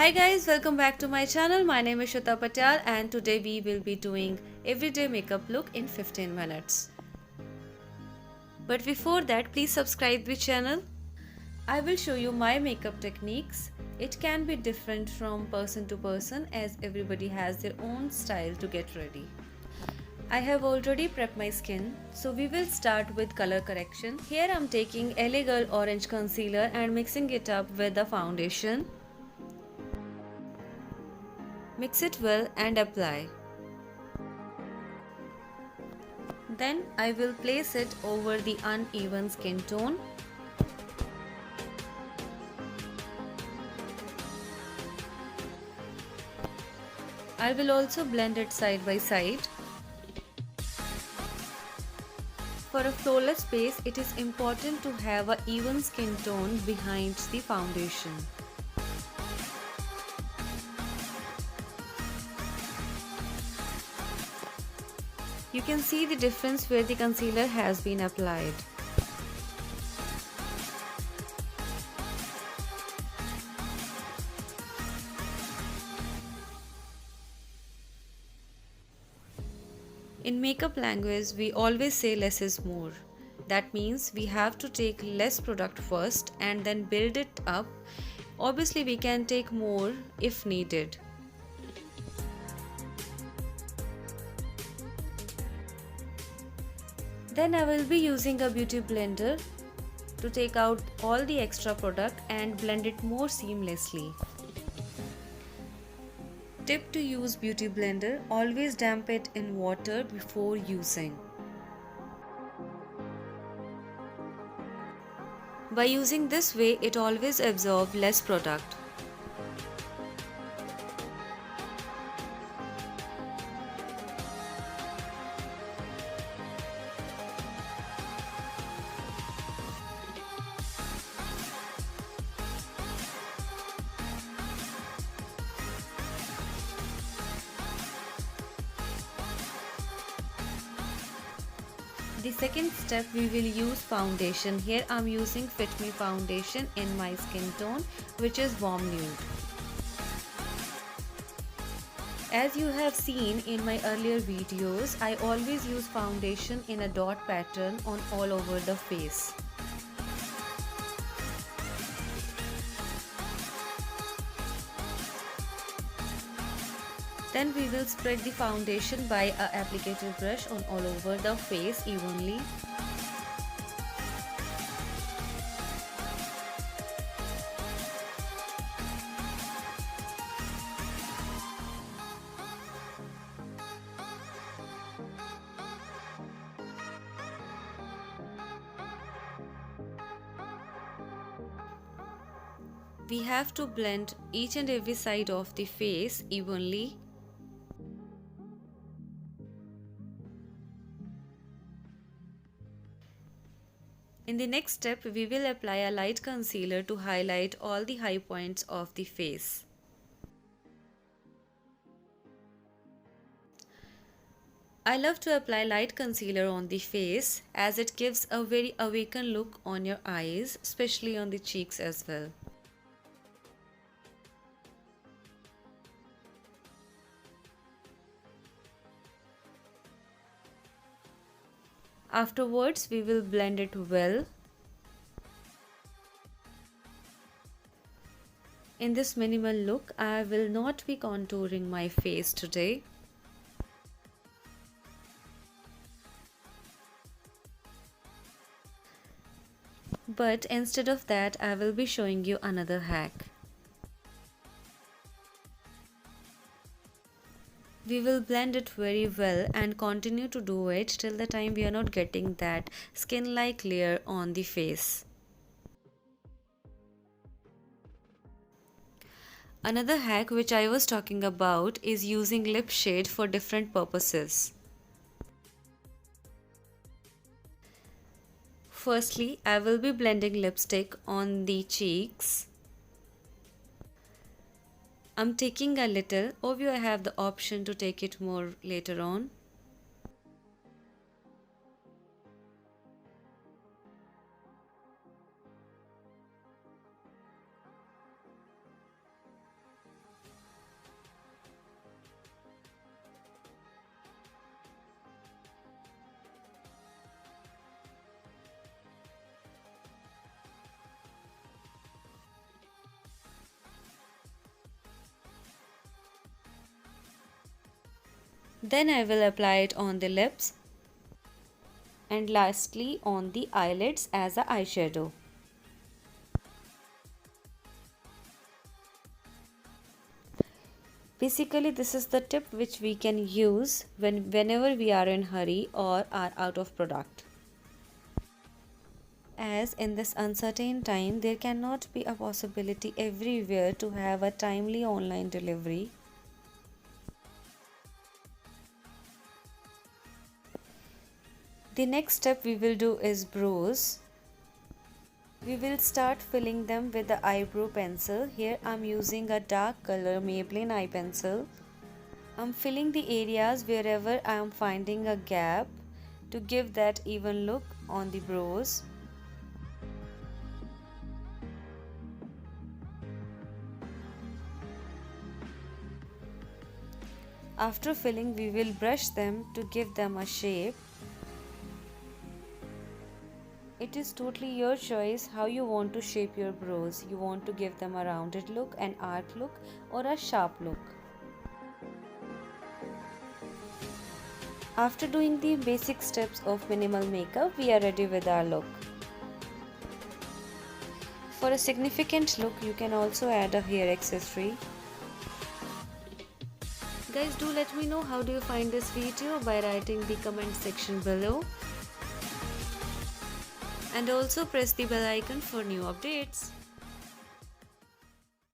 Hi guys, welcome back to my channel. My name is Shweta Patel and today we will be doing everyday makeup look in 15 minutes. But before that, please subscribe the channel. I will show you my makeup techniques. It can be different from person to person as everybody has their own style to get ready. I have already prepped my skin, so we will start with color correction. Here I am taking LA Girl Orange Concealer and mixing it up with the foundation. Mix it well and apply. Then I will place it over the uneven skin tone. I will also blend it side by side. For a flawless base, it is important to have an even skin tone behind the foundation. You can see the difference where the concealer has been applied. In makeup language, we always say less is more. That means we have to take less product first and then build it up. Obviously, we can take more if needed. Then I will be using a beauty blender to take out all the extra product and blend it more seamlessly. Tip to use beauty blender: always damp it in water before using. By using this way, it always absorbs less product. The second step, we will use foundation. Here I am using Fit Me foundation in my skin tone, which is warm nude. As you have seen in my earlier videos, I always use foundation in a dot pattern on all over the face. Then we will spread the foundation by a applicator brush on all over the face evenly. We have to blend each and every side of the face evenly. In the next step, we will apply a light concealer to highlight all the high points of the face. I love to apply light concealer on the face as it gives a very awakened look on your eyes, especially on the cheeks as well. Afterwards, we will blend it well. In this minimal look, I will not be contouring my face today. But instead of that, I will be showing you another hack. We will blend it very well and continue to do it till the time we are not getting that skin-like layer on the face. Another hack which I was talking about is using lip shade for different purposes. Firstly, I will be blending lipstick on the cheeks. I'm taking a little, or you have the option to take it more later on. Then I will apply it on the lips and lastly on the eyelids as a eyeshadow. Basically, this is the tip which we can use whenever we are in hurry or are out of product. As in this uncertain time, there cannot be a possibility everywhere to have a timely online delivery. The next step we will do is brows. We will start filling them with the eyebrow pencil. Here I'm using a dark color Maybelline eye pencil. I'm filling the areas wherever I am finding a gap to give that even look on the brows. After filling, we will brush them to give them a shape. It is totally your choice how you want to shape your brows. You want to give them a rounded look, an arc look, or a sharp look. After doing the basic steps of minimal makeup, we are ready with our look. For a significant look, you can also add a hair accessory. Guys, do let me know how do you find this video by writing the comment section below. And also press the bell icon for new updates.